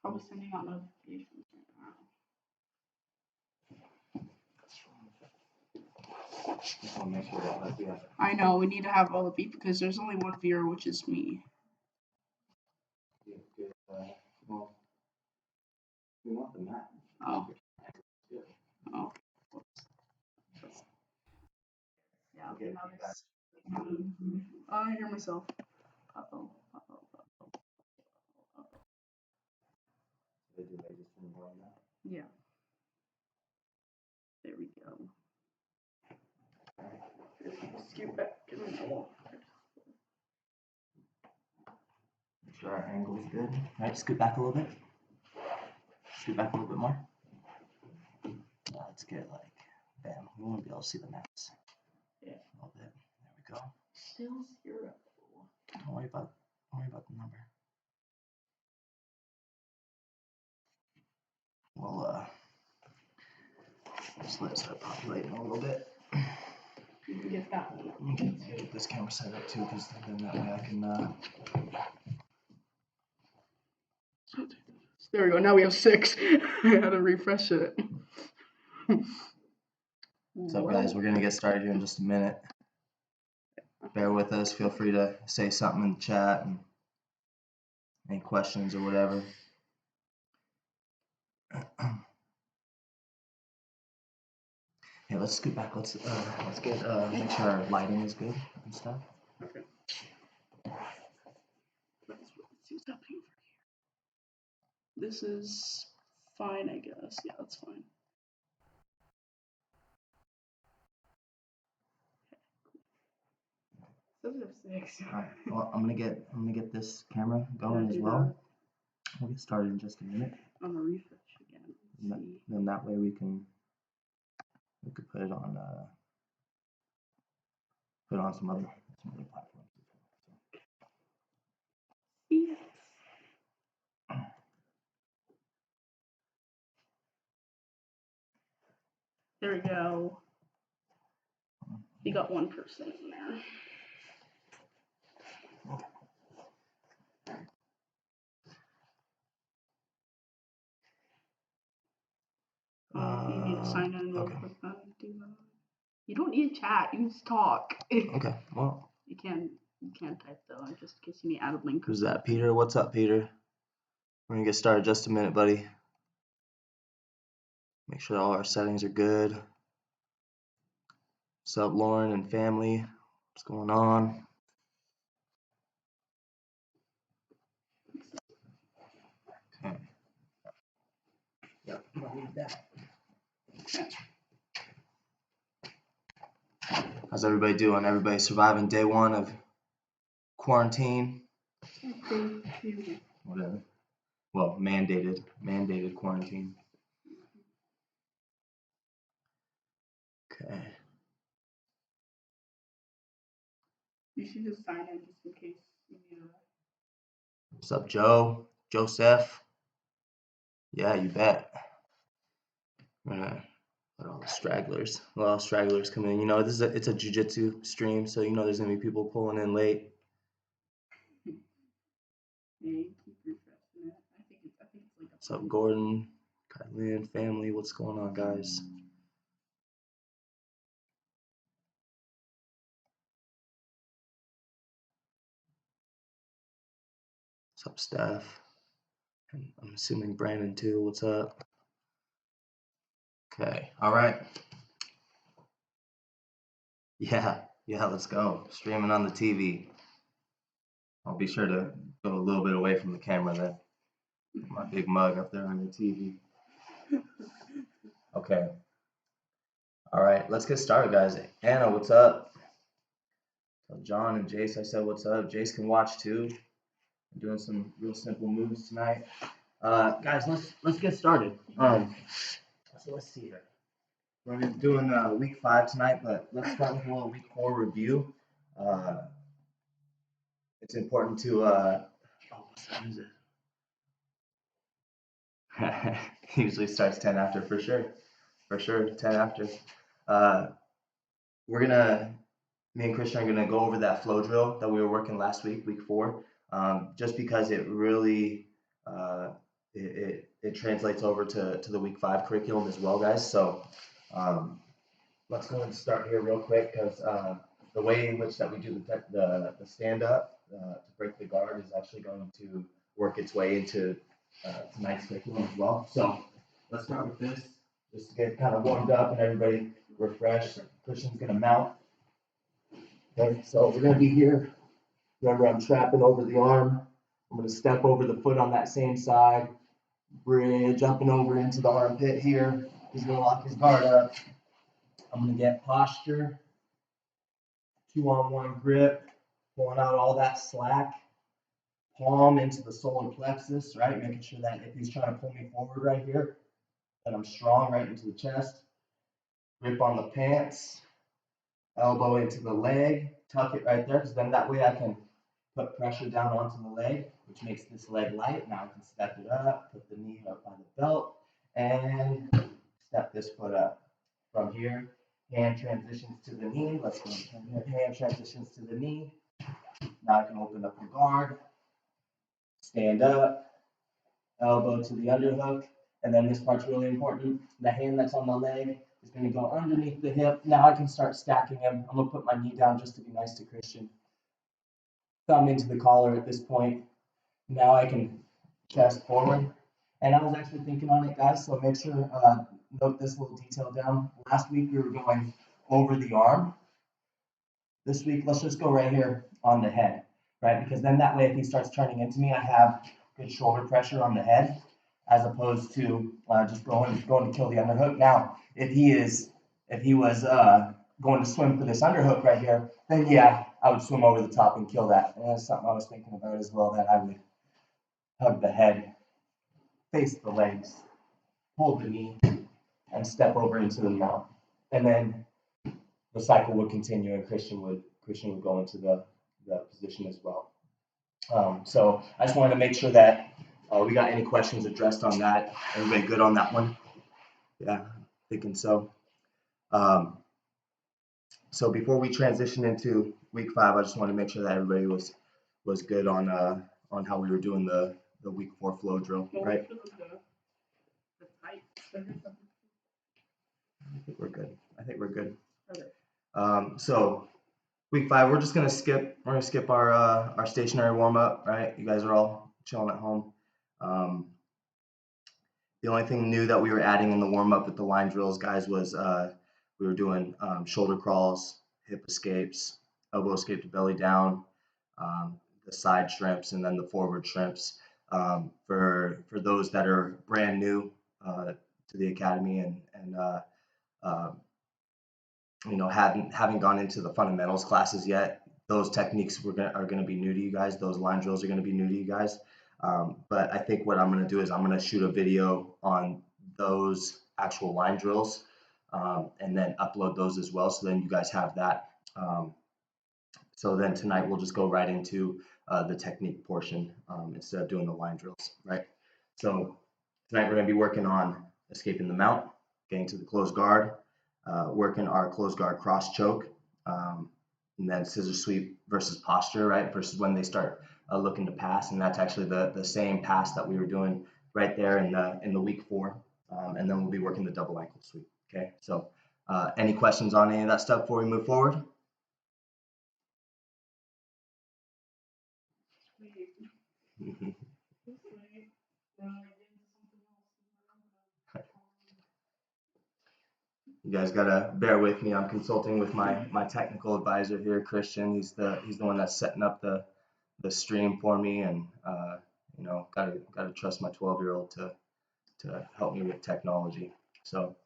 Probably sending out notifications right now. I know, we need to have all the beep because there's only one viewer, which is me. Well, we want the map. Oh. Oh. Yeah, okay, now this. I hear myself. Uh-oh. Yeah. There we go. Scoot back. Make sure our angle is good. All right, scoot back a little bit. Scoot back a little bit more. Let's get like, bam. We want to be able to see the maps. Yeah. A little bit. There we go. Still 0. Don't worry about the number. We'll just let it start populating a little bit. You can get that one. Okay, get this camera set up too, because then that way I can. There we go. Now we have 6. I had to refresh it. What's up, guys? We're gonna get started here in just a minute. Bear with us. Feel free to say something in the chat and any questions or whatever. Hey, let's scoot back. Let's get make sure our lighting is good and stuff. Okay. Let's see what's happening over here. This is fine, I guess. Yeah, that's fine. Those are 6. All right. Well, I'm gonna get this camera going as well. We'll get started in just a minute. I'm gonna refresh again. Then that way we could put it on some other platforms. Yes. There we go. You got one person in there. You need to sign in real quick then. You don't need to chat. You just talk. Okay. Well. You can type though, just in case you need to add a link. Who's that? Peter. What's up, Peter? We're gonna get started in just a minute, buddy. Make sure all our settings are good. What's up, Lauren and family? What's going on? Okay. Yep, I need that. How's everybody doing? Everybody surviving day 1 of quarantine? Whatever. Well, mandated quarantine. Okay. You should just sign in just in case you need to. What's up, Joe? Joseph? Yeah, you bet. We're gonna let all the stragglers come in. You know, it's a Jiu Jitsu stream, so you know there's gonna be people pulling in late. Yeah, you keep refreshing it. I think it's like. What's up, Gordon? Kylan, family, what's going on, guys? What's up, Steph? And I'm assuming Brandon too. What's up? Okay, all right. Yeah, let's go. Streaming on the TV. I'll be sure to go a little bit away from the camera then. My big mug up there on the TV. Okay. All right, let's get started, guys. Anna, what's up? So John and Jace, I said what's up. Jace can watch too. I'm doing some real simple moves tonight. Guys, let's get started. So let's see here. We're doing week 5 tonight, but let's start with a little week 4 review. It's important to what's the music? Usually starts 10 after for sure. 10 after. Me and Christian are gonna go over that flow drill that we were working last week, week 4, just because it really it translates over to the week 5 curriculum as well, guys. So let's go and start here real quick, because the way in which that we do the stand up to break the guard is actually going to work its way into tonight's curriculum as well. So let's start with this, just to get kind of warmed up and everybody refreshed. Christian's gonna mount. Okay, so we're gonna be here. Remember, I'm trapping over the arm. I'm gonna step over the foot on that same side, bridge, jumping over into the armpit here. He's gonna lock his guard up. I'm gonna get posture, 2-on-1 grip, pulling out all that slack. Palm into the solar plexus, right? Making sure that if he's trying to pull me forward right here, that I'm strong right into the chest. Grip on the pants, elbow into the leg, tuck it right there, because then that way I can put pressure down onto the leg, which makes this leg light. Now I can step it up, put the knee up by the belt, and step this foot up. From here, hand transitions to the knee. Let's go. Hand transitions to the knee. Now I can open up the guard, stand up, elbow to the underhook, and then this part's really important. The hand that's on the leg is going to go underneath the hip. Now I can start stacking him. I'm going to put my knee down just to be nice to Christian. Thumb into the collar at this point. Now I can chest forward. And I was actually thinking on it, guys, so make sure, note this little detail down. Last week we were going over the arm. This week, let's just go right here on the head, right? Because then that way, if he starts turning into me, I have good shoulder pressure on the head, as opposed to just going to kill the underhook. Now, if he was going to swim for this underhook right here, then yeah, I would swim over the top and kill that. And that's something I was thinking about as well, that I would hug the head, face the legs, hold the knee, and step over into the mount. And then the cycle would continue, and Christian would go into the position as well. So I just wanted to make sure that we got any questions addressed on that. Everybody good on that one? Yeah, thinking so. So before we transition into week 5, I just wanted to make sure that everybody was good on how we were doing the week 4 flow drill, right? I think we're good. Okay. So week 5, we're gonna skip our stationary warm up, right? You guys are all chilling at home. The only thing new that we were adding in the warm up with the line drills, guys, was we were doing shoulder crawls, hip escapes, elbow escape to belly down, the side shrimps, and then the forward shrimps. For those that are brand new to the academy and haven't gone into the fundamentals classes yet, those techniques are gonna be new to you guys. Those line drills are gonna be new to you guys. But I think what I'm gonna do is I'm gonna shoot a video on those actual line drills and then upload those as well. So then you guys have that. So then tonight we'll just go right into the technique portion instead of doing the line drills, right? So tonight we're gonna be working on escaping the mount, getting to the closed guard, working our closed guard cross choke, and then scissor sweep versus posture, right? Versus when they start looking to pass, and that's actually the same pass that we were doing right there in the week 4, and then we'll be working the double ankle sweep. Okay, so any questions on any of that stuff before we move forward? You guys gotta bear with me. I'm consulting with my technical advisor here, Christian. He's the one that's setting up the stream for me, and gotta trust my 12-year-old to help me with technology. So,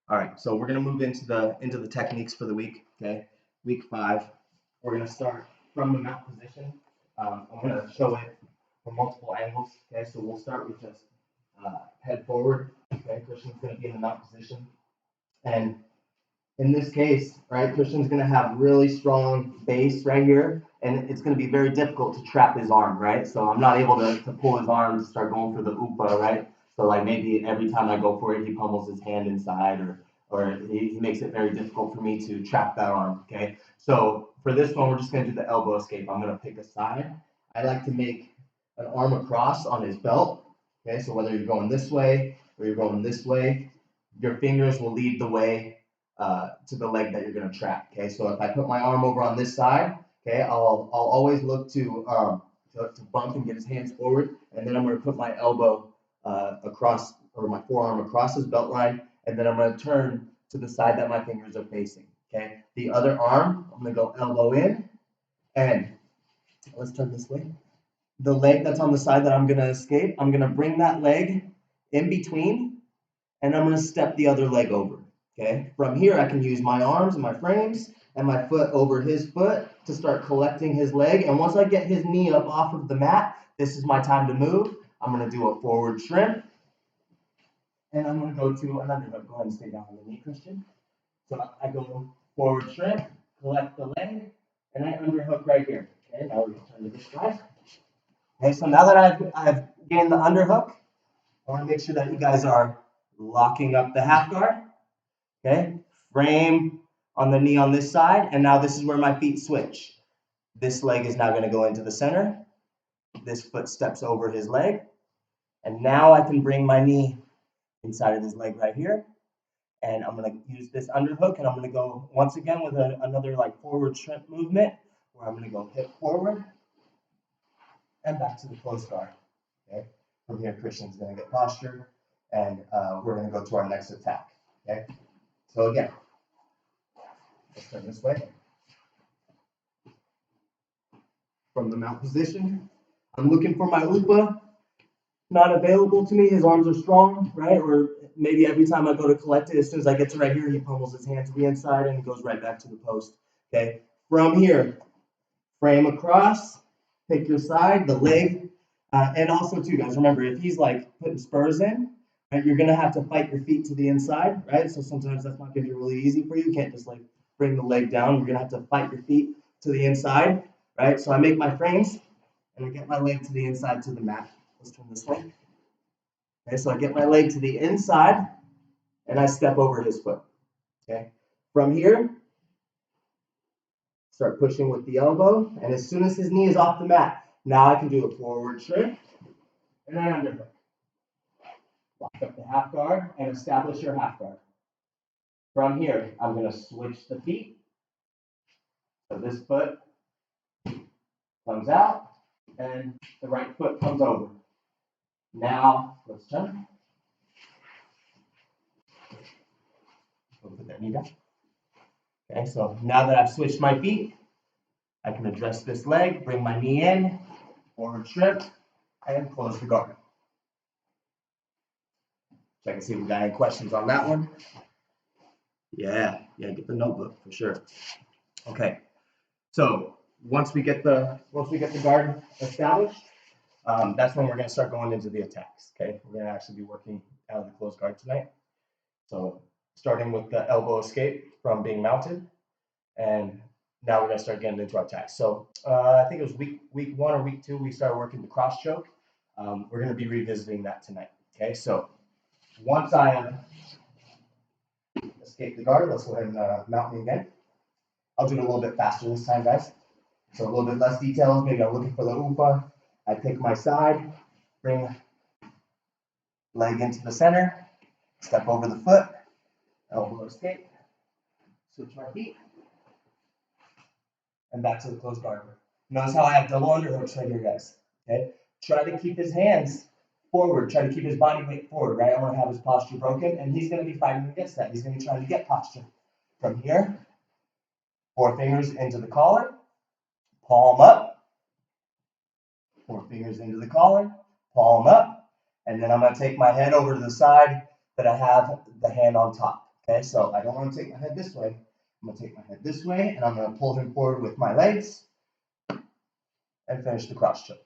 all right. So we're gonna move into the techniques for the week. Okay, week 5. We're gonna start from the mount position. I'm gonna show it from multiple angles. Okay, so we'll start with just head forward. Okay, Christian's gonna be in the mount position. And in this case, right, Christian's going to have really strong base right here, and it's going to be very difficult to trap his arm, right? So I'm not able to pull his arm to start going for the upa, right? So like maybe every time I go for it, he pummels his hand inside, or he makes it very difficult for me to trap that arm, okay? So for this one, we're just going to do the elbow escape. I'm going to pick a side. I like to make an arm across on his belt, Okay, so whether you're going this way or you're going this way, your fingers will lead the way to the leg that you're going to trap. Okay, so if I put my arm over on this side, okay, I'll always look to bump and get his hands forward, and then I'm going to put my elbow across, or my forearm across his belt line, and then I'm going to turn to the side that my fingers are facing. Okay, the other arm, I'm going to go elbow in, and let's turn this way. The leg that's on the side that I'm going to escape, I'm going to bring that leg in between, and I'm going to step the other leg over. Okay, from here I can use my arms and my frames and my foot over his foot to start collecting his leg. And once I get his knee up off of the mat, this is my time to move. I'm going to do a forward shrimp, and I'm going to go to an underhook. Go ahead and stay down on the knee, Christian. So I go forward shrimp, collect the leg, and I underhook right here. Okay, now we're going to turn to this side. Okay, so now that I've gained the underhook, I want to make sure that you guys are locking up the half guard. Okay, frame on the knee on this side, and now this is where my feet switch. This leg is now going to go into the center. This foot steps over his leg, and now I can bring my knee inside of his leg right here, and I'm going to use this underhook, and I'm going to go once again with another like forward shrimp movement, where I'm going to go hip forward and back to the close guard. Okay, from here Christian's going to get posture, and we're going to go to our next attack. Okay, so again, let's turn this way. From the mount position, I'm looking for my upa. Not available to me. His arms are strong, right? Or maybe every time I go to collect it, as soon as I get to right here, he pummels his hand to the inside and he goes right back to the post. Okay. From here, frame across, pick your side, the leg, and also too, guys, remember if he's like putting spurs in, right, you're gonna have to fight your feet to the inside, right? So sometimes that's not gonna be really easy for you. You can't just like bring the leg down. You're gonna have to fight your feet to the inside, right? So I make my frames and I get my leg to the inside to the mat. Let's turn this way. Okay, so I get my leg to the inside and I step over his foot. Okay, from here, start pushing with the elbow, and as soon as his knee is off the mat, now I can do a forward shrimp and an underhook. Lock up the half guard and establish your half guard. From here, I'm going to switch the feet. So this foot comes out and the right foot comes over. Now, let's turn. We'll put that knee down. Okay, so now that I've switched my feet, I can address this leg, bring my knee in, forward shrimp, and close the guard. Check and see if we got any questions on that one. Yeah, get the notebook for sure. Okay, so once we get the guard established, that's when we're going to start going into the attacks. Okay, we're going to actually be working out of the closed guard tonight. So starting with the elbow escape from being mounted, and now we're going to start getting into our attacks. So I think it was week 1 or week 2 we started working the cross choke. We're going to be revisiting that tonight. Okay, so once I escape the guard, let's go ahead and mount me again. I'll do it a little bit faster this time, guys. So a little bit less details. Maybe I'm looking for the upa. I pick my side, bring leg into the center, step over the foot, elbow escape, switch my feet, and back to the closed guard. Notice how I have double underhooks right here, guys. Okay, try to keep his hands forward, try to keep his body weight forward, right? I want to have his posture broken, and he's going to be fighting against that. He's going to be trying to get posture. From here, 4 fingers into the collar, palm up, 4 fingers into the collar, palm up, and then I'm going to take my head over to the side that I have the hand on top. Okay, so I don't want to take my head this way. I'm going to take my head this way, and I'm going to pull him forward with my legs and finish the cross choke.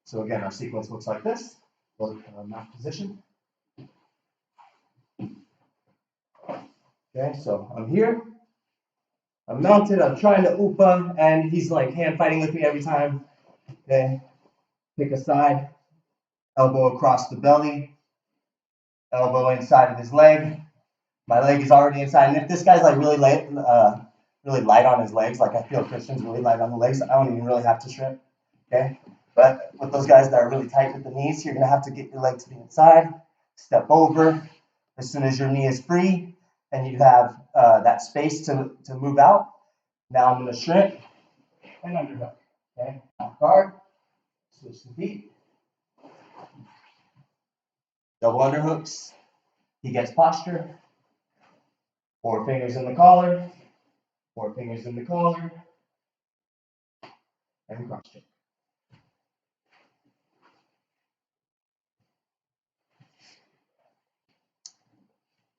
So again, our sequence looks like this. Mount position. Okay, so I'm here. I'm mounted. I'm trying to upa, and he's like hand fighting with me every time. Okay, pick a side, elbow across the belly, elbow inside of his leg. My leg is already inside, and if this guy's like really light on his legs, like I feel Christian's really light on the legs, I don't even really have to shrimp. Okay, But with those guys that are really tight with the knees, you're going to have to get your leg to the inside, step over. As soon as your knee is free and you have that space to move out, now I'm going to shrink and underhook. Okay, guard, switch the feet, double underhooks. He gets posture. 4 fingers in the collar, 4 fingers in the collar, and cross choke.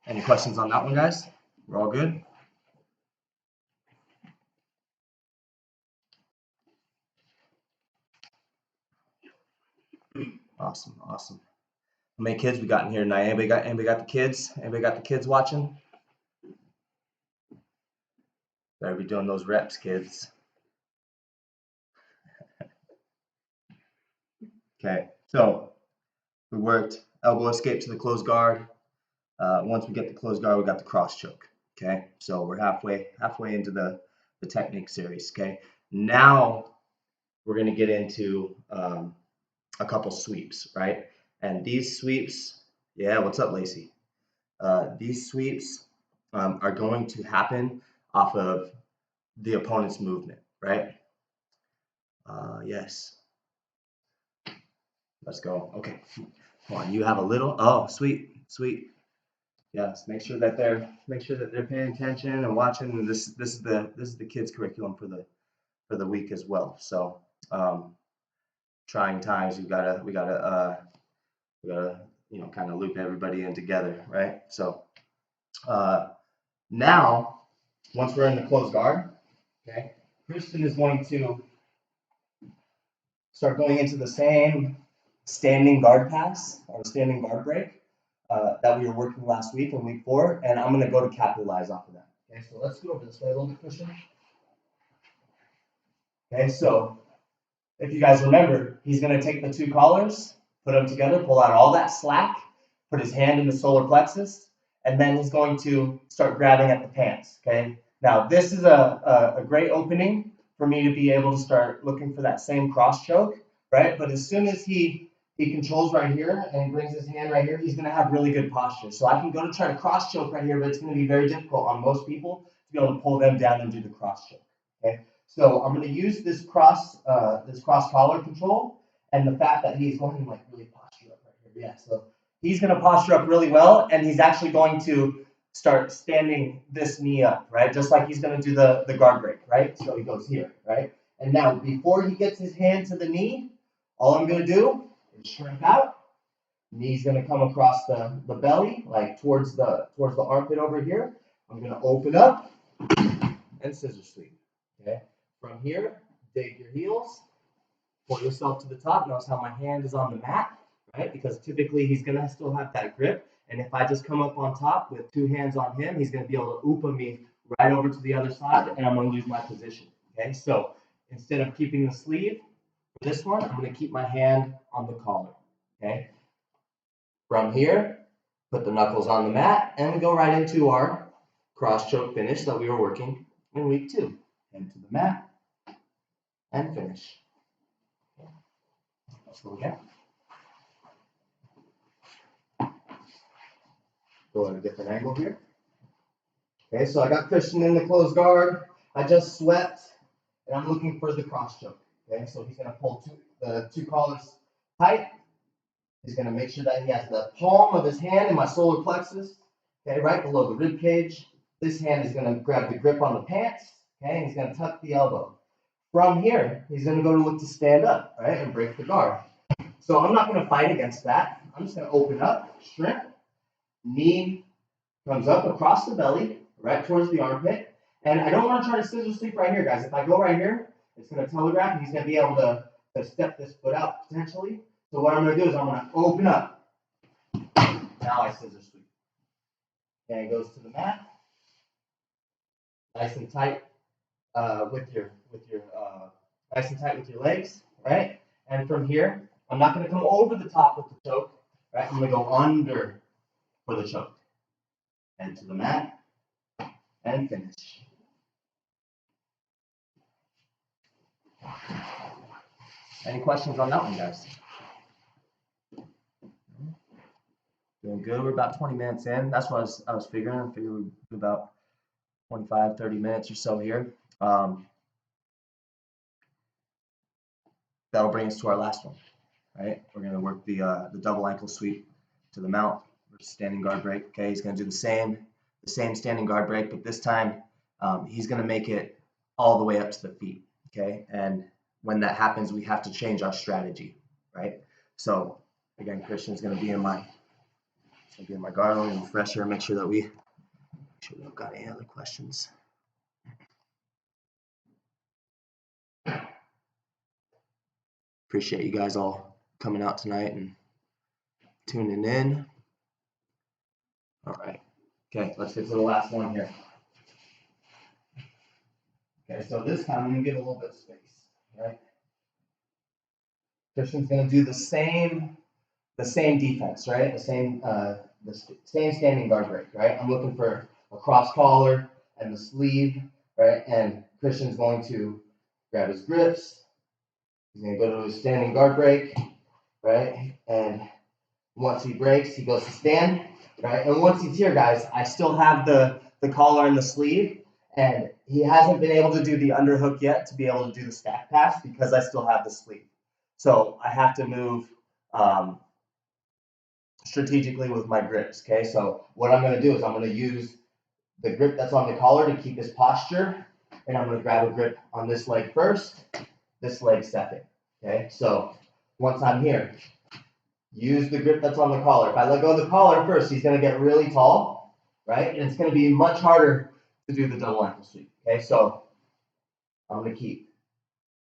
Any questions on that one, guys? We're all good? Awesome, awesome. How many kids we got in here tonight? Anybody got the kids? Anybody got the kids watching? Better be doing those reps, kids. Okay, so we worked elbow escape to the closed guard. Once we get the closed guard, we got the cross choke. Okay, so we're halfway into the technique series. Okay, now we're gonna get into a couple sweeps, right? And these sweeps, yeah, what's up, Lacey? These sweeps are going to happen off of the opponent's movement, right? Yes. Let's go. Okay, come on. You have a little. Oh, sweet, sweet. Yes. Make sure that they're paying attention and watching. And this is the kids' curriculum for the week as well. So, trying times. We gotta kind of loop everybody in together, right? So, now once we're in the closed guard, okay, Kristen is going to start going into the same standing guard pass or standing guard break that we were working last week in week 4, and I'm going to go to capitalize off of that. Okay, so let's go over this way a little bit, Christian. Okay, so if you guys remember, he's going to take the 2 collars, put them together, pull out all that slack, put his hand in the solar plexus, and then he's going to start grabbing at the pants. Okay, now this is a great opening for me to be able to start looking for that same cross choke, right? But as soon as he controls right here and he brings his hand right here, he's going to have really good posture. So I can go to try to cross choke right here, but it's going to be very difficult on most people to be able to pull them down and do the cross choke. Okay, so I'm going to use this cross collar control and the fact that he's going to like really posture up right here. Yeah, so he's going to posture up really well, and he's actually going to start standing this knee up, right? Just like he's going to do the guard break, right? So he goes here, right? And now before he gets his hand to the knee, all I'm going to do is shrink out. Knee's going to come across the belly, like towards the armpit over here. I'm going to open up and scissor sweep. Okay. From here, dig your heels, pull yourself to the top. Notice how my hand is on the mat, right? Because typically he's going to still have that grip. And if I just come up on top with 2 hands on him, he's going to be able to oopa me right over to the other side, and I'm going to lose my position. Okay, so instead of keeping the sleeve for this one, I'm going to keep my hand on the collar. Okay. From here, put the knuckles on the mat, and we go right into our cross choke finish that we were working in week 2. Hand to the mat and finish. Let's go again. Go at a different angle here. Okay, so I got Christian in the closed guard. I just swept, and I'm looking for the cross choke. Okay, so he's going to pull the 2 collars tight. He's going to make sure that he has the palm of his hand in my solar plexus, okay, right below the rib cage. This hand is going to grab the grip on the pants, okay, and he's going to tuck the elbow. From here, he's going to go to look to stand up, right, and break the guard. So I'm not going to fight against that. I'm just going to open up, shrink, knee comes up across the belly, right towards the armpit. And I don't want to try to scissor sweep right here, guys. If I go right here, it's going to telegraph, and he's going to be able to step this foot out potentially. So what I'm going to do is I'm going to open up. Now I scissor sweep. And it goes to the mat. Nice and tight with your nice and tight with your legs, right? And from here, I'm not going to come over the top with the choke, right? I'm going to go under for the choke. And to the mat and finish. Any questions on that one, guys? Doing good. We're about 20 minutes in. That's what I was figuring. I figured we'd do about 25, 30 minutes or so here. That'll bring us to our last one, right? We're going to work the double ankle sweep to the mount versus standing guard break. Okay, he's going to do the same standing guard break, but this time he's going to make it all the way up to the feet. Okay, and when that happens, we have to change our strategy, right? So again, Christian's going to be in my guard. I'm going to refresh her, make sure that we don't got any other questions. Appreciate you guys all coming out tonight and tuning in. All right. Okay, let's get to the last one here. Okay, so this time I'm gonna give a little bit of space, right? Christian's gonna do the same defense, right? The same standing guard break, right? I'm looking for a cross collar and the sleeve, right? And Christian's going to grab his grips. He's gonna go to his standing guard break, right? And once he breaks, he goes to stand, right? And once he's here, guys, I still have the collar and the sleeve, and he hasn't been able to do the underhook yet to be able to do the stack pass because I still have the sleeve. So I have to move strategically with my grips, okay? So what I'm going to do is I'm going to use the grip that's on the collar to keep his posture, and I'm going to grab a grip on this leg first, this leg second, okay? So once I'm here, use the grip that's on the collar. If I let go of the collar first, he's going to get really tall, right? And it's going to be much harder to do the double ankle sweep, okay? So I'm going to keep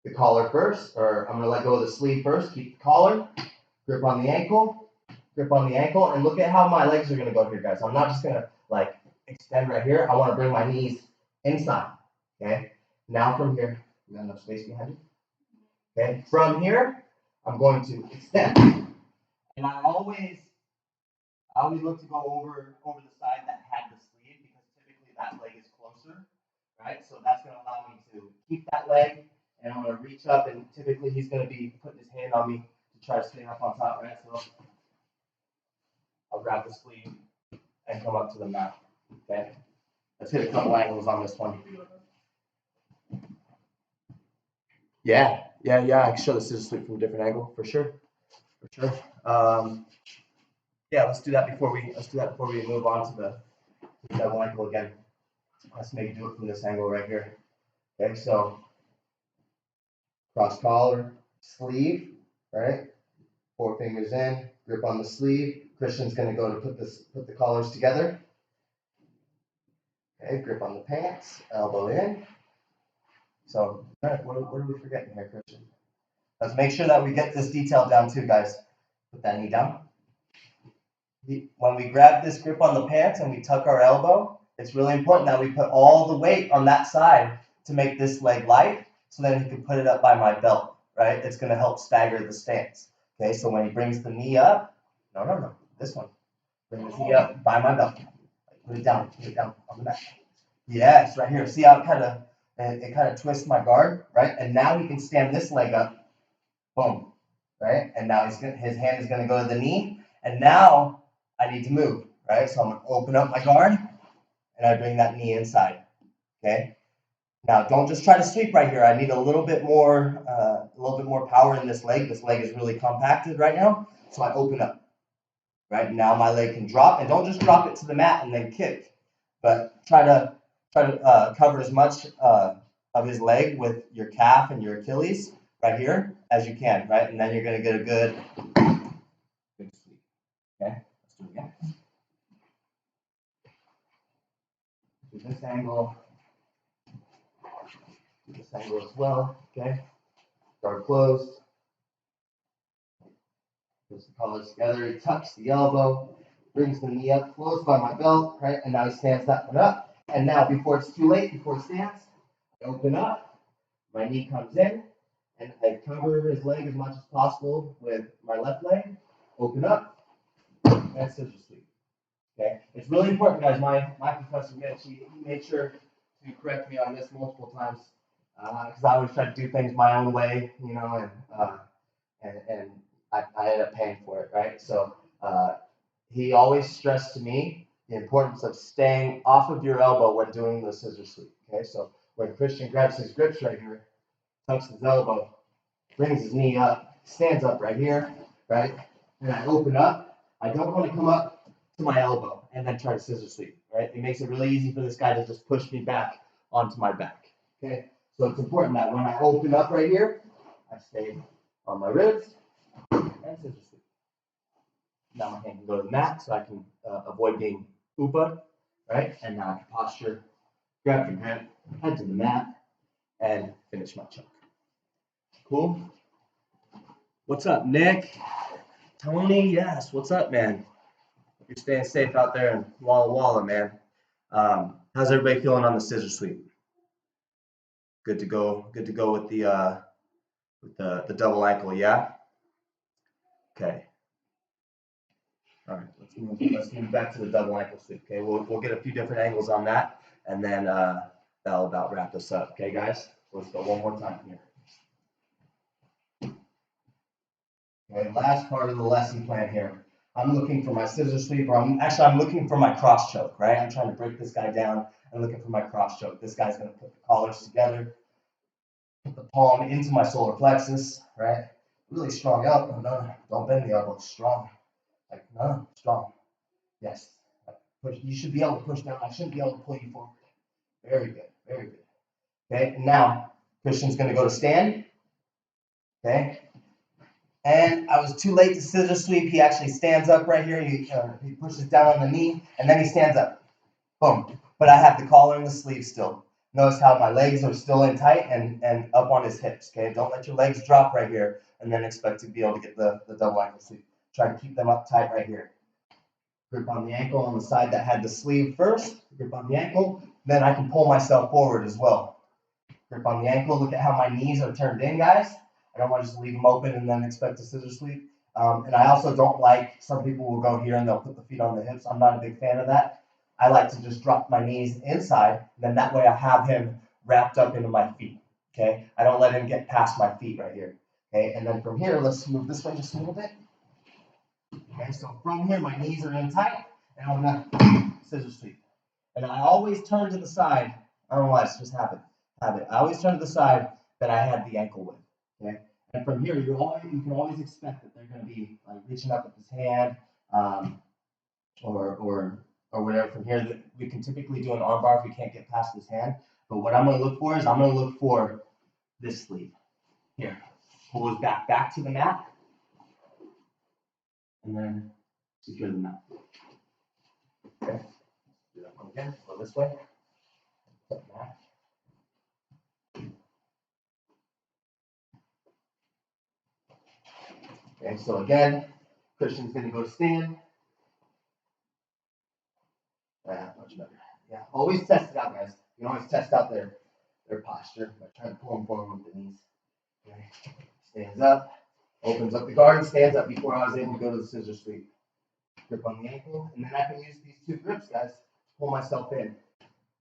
the collar first, or I'm going to let go of the sleeve first, keep the collar, grip on the ankle, and look at how my legs are going to go here, guys. I'm not just going to, like, extend right here. I want to bring my knees inside, okay? Now from here, you got enough space behind you? Okay, from here, I'm going to extend. And I always look to go over the side that had the sleeve because typically that leg is closer, right? So that's going to allow me to keep that leg, and I'm going to reach up, and typically he's going to be putting his hand on me to try to stay up on top, right? So I'll grab the sleeve and come up to the mat, okay? Let's hit a couple angles on this one. Yeah, I can show the scissor sweep from a different angle for sure. Yeah, let's do that before we move on to the double ankle again. Let's maybe do it from this angle right here. Okay, so cross collar, sleeve, right? 4 fingers in, grip on the sleeve. Christian's gonna go to put the collars together. Okay, grip on the pants, elbow in. So, all right, what are we forgetting here, Christian? Let's make sure that we get this detail down too, guys. Put that knee down. When we grab this grip on the pants and we tuck our elbow, it's really important that we put all the weight on that side to make this leg light, so then he can put it up by my belt, right? It's going to help stagger the stance. Okay, so when he brings the knee up, no, this one. Bring the knee up by my belt. Put it down on the mat. Yes, right here. See how it kind of twists my guard, right? And now he can stand this leg up. Boom, right? And now his hand is going to go to the knee, and now I need to move, right? So I'm going to open up my guard, and I bring that knee inside, okay? Now, don't just try to sweep right here. I need a little bit more power in this leg. This leg is really compacted right now, so I open up, right? Now my leg can drop, and don't just drop it to the mat and then kick, but try to cover as much of his leg with your calf and your Achilles right here as you can, right? And then you're going to get a good sweep, okay? Let's do it again. Do this angle as well, okay? Guard closed. Puts the collars together. He tucks the elbow, brings the knee up close by my belt, right? And now he stands that one up. And now, before it's too late, before he stands, I open up. My knee comes in, and I cover his leg as much as possible with my left leg. Open up, and scissor sweep. Okay, it's really important, guys. My professor Mitch, he made sure to correct me on this multiple times. because I always try to do things my own way, you know, and I ended up paying for it, right? So he always stressed to me the importance of staying off of your elbow when doing the scissor sweep. Okay, so when Christian grabs his grips right here, tucks his elbow, brings his knee up, stands up right here, right? And I open up. I don't want to come up to my elbow and then try to scissor sweep, right? It makes it really easy for this guy to just push me back onto my back. Okay, so it's important that when I open up right here, I stay on my ribs and scissor sweep. Now my hand can go to the mat so I can avoid being upa, right? And now I can posture, grab the grip, head to the mat, and finish my choke. Cool? What's up, Nick? Tony, yes, what's up, man? You're staying safe out there in Walla Walla, man. How's everybody feeling on the scissor sweep? Good to go with the double ankle, yeah? Okay. All right, let's move back to the double ankle sweep. Okay, we'll get a few different angles on that, and then that'll about wrap us up. Okay, guys, let's go one more time here. Okay, last part of the lesson plan here. I'm looking for my scissor sweep, or I'm looking for my cross choke, right? I'm trying to break this guy down. I'm looking for my cross choke. This guy's gonna put the collars together, put the palm into my solar plexus, right? Really strong elbow. No, don't bend the elbow. Strong. Like, no, strong. Yes. Push. You should be able to push down. I shouldn't be able to pull you forward. Very good. Very good. Okay. Now, Christian's going to go to stand. Okay. And I was too late to scissor sweep. He actually stands up right here. He pushes down on the knee, and then he stands up. Boom. But I have the collar and the sleeve still. Notice how my legs are still in tight and up on his hips. Okay. Don't let your legs drop right here and then expect to be able to get the double ankle sweep. Try to keep them up tight right here. Grip on the ankle on the side that had the sleeve first. Grip on the ankle. Then I can pull myself forward as well. Grip on the ankle. Look at how my knees are turned in, guys. I don't want to just leave them open and then expect a scissor sweep. And I also don't like, some people will go here and they'll put the feet on the hips. I'm not a big fan of that. I like to just drop my knees inside. And then that way I have him wrapped up into my feet. Okay. I don't let him get past my feet right here. Okay. And then from here, let's move this way just a little bit. Okay, so from here, my knees are in tight, and I'm gonna scissor sweep. And I always turn to the side. I don't know why, it's just habit. I always turn to the side that I had the ankle with. Okay, and from here, you can always expect that they're gonna be like reaching up with his hand, or whatever. From here, that we can typically do an arm bar if we can't get past his hand. But what I'm gonna look for is this sleeve here. Pull his back to the mat. And then secure the mat. Okay. Do that one again. Go this way. Okay, so again, Christian's going to go to stand. Much better. Yeah, always test it out, guys. You can always test out their posture by trying to pull them forward with the knees. Okay. Stands up, opens up the guard, stands up before I was able to go to the scissor sweep. Grip on the ankle, and then I can use these two grips, guys, to pull myself in.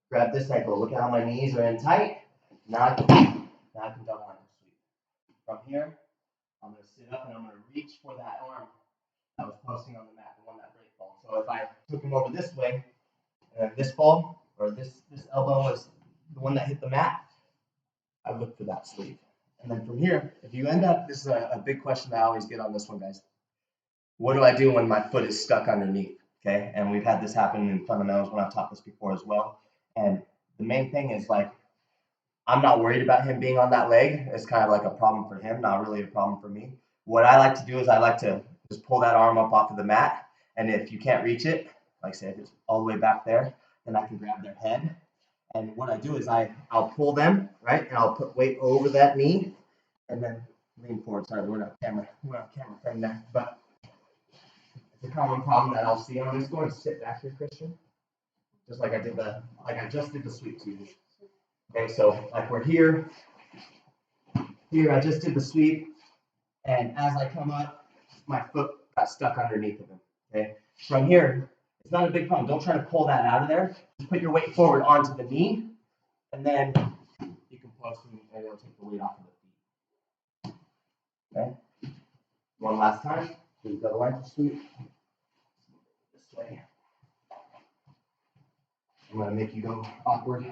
Grab this ankle. Look at how my knees are in tight. Now I can double ankle sweep. From here, I'm going to sit up and I'm going to reach for that arm that was posting on the mat, the one that break ball. So if I took him over this way, and this ball or this elbow was the one that hit the mat, I look for that sleeve. And then from here, if you end up, this is a big question that I always get on this one, guys. What do I do when my foot is stuck underneath? Okay, and we've had this happen in fundamentals when I've taught this before as well. And the main thing is, like, I'm not worried about him being on that leg. It's kind of like a problem for him, not really a problem for me. What I like to do is I like to just pull that arm up off of the mat. And if you can't reach it, like I said, if it's all the way back there, then I can grab their head. And what I do is I'll pull them, right? And I'll put weight over that knee and then lean forward. Sorry, we're not camera frame there, but it's a common problem that I'll see. I'm just going to sit back here, Christian. Just like I just did the sweep to you. Okay, so like we're here, I just did the sweep, and as I come up, my foot got stuck underneath of him. Okay, from here, it's not a big problem. Don't try to pull that out of there. Just put your weight forward onto the knee, and then you can close and it'll take the weight off of the feet. Okay. One last time. Do the double ankle sweep. This way. I'm gonna make you go awkward.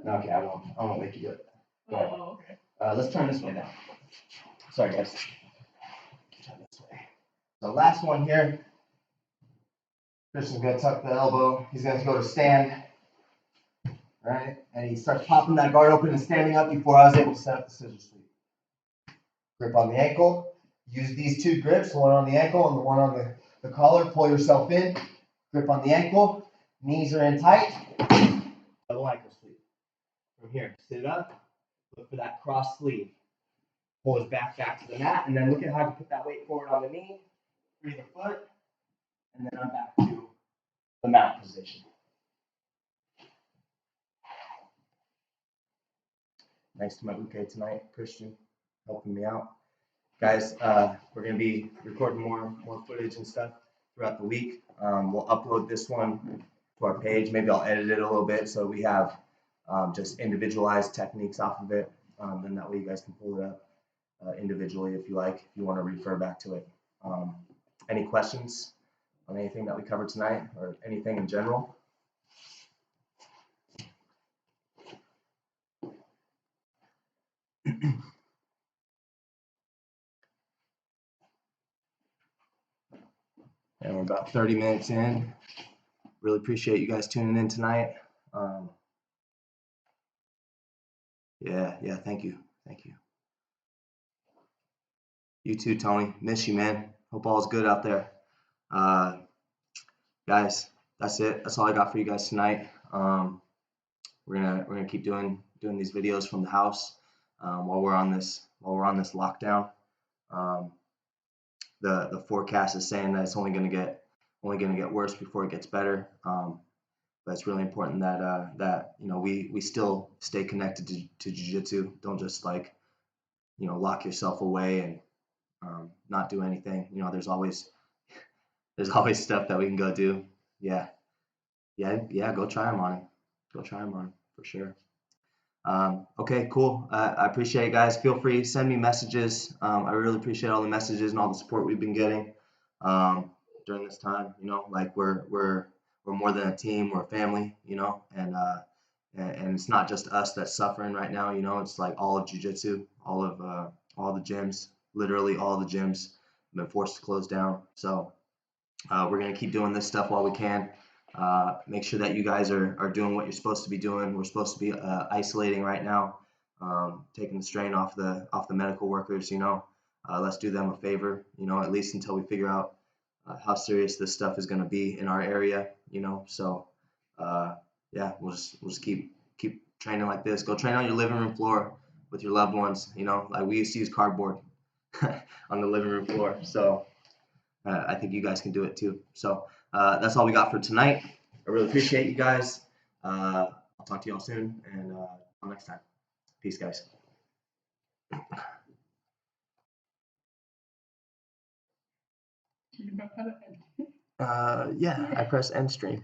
Okay, I won't make you do it. Go ahead. Oh, okay. Let's turn this way now. Sorry, guys. Turn this way. The last one here. Christian's gonna tuck the elbow. He's gonna go to stand. All right, and he starts popping that guard open and standing up before I was able to set up the scissor sweep. Grip on the ankle. Use these two grips, one on the ankle and the one on the collar. Pull yourself in. Grip on the ankle. Knees are in tight. Double ankle sweep. From here, sit up. Look for that cross sleeve. Pull his back to the mat, and then look at how to put that weight forward on the knee. Free the foot, and then I'm back to the mount position. Thanks to my bouquet tonight, Christian, helping me out. Guys, we're going to be recording more footage and stuff throughout the week. We'll upload this one to our page. Maybe I'll edit it a little bit so we have just individualized techniques off of it. And that way you guys can pull it up individually if you like, if you want to refer back to it. Any questions on anything that we covered tonight or anything in general? And we're about 30 minutes in. Really appreciate you guys tuning in tonight. Yeah, thank you. You too, Tony. Miss you, man. Hope all is good out there. Guys, that's it. That's all I got for you guys tonight. We're gonna keep doing these videos from the house while we're on this lockdown. The forecast is saying that it's only gonna get worse before it gets better. But it's really important that we still stay connected to jiu-jitsu. Don't just lock yourself away and not do anything. There's always stuff that we can go do. Yeah. Go try them on. For sure. Okay, cool. I appreciate it, guys. Feel free, send me messages. I really appreciate all the messages and all the support we've been getting during this time. We're more than a team. We're a family. And it's not just us that's suffering right now. It's like all of jiu-jitsu, all the gyms, literally all the gyms have been forced to close down. So we're gonna keep doing this stuff while we can. Make sure that you guys are doing what you're supposed to be doing. We're supposed to be isolating right now, taking the strain off the medical workers. Let's do them a favor. At least until we figure out how serious this stuff is going to be in our area. So we'll just keep training like this. Go train on your living room floor with your loved ones. Like we used to use cardboard on the living room floor. So I think you guys can do it too. So that's all we got for tonight. I really appreciate you guys. I'll talk to y'all soon, and until next time. Peace, guys. Yeah, I press end stream.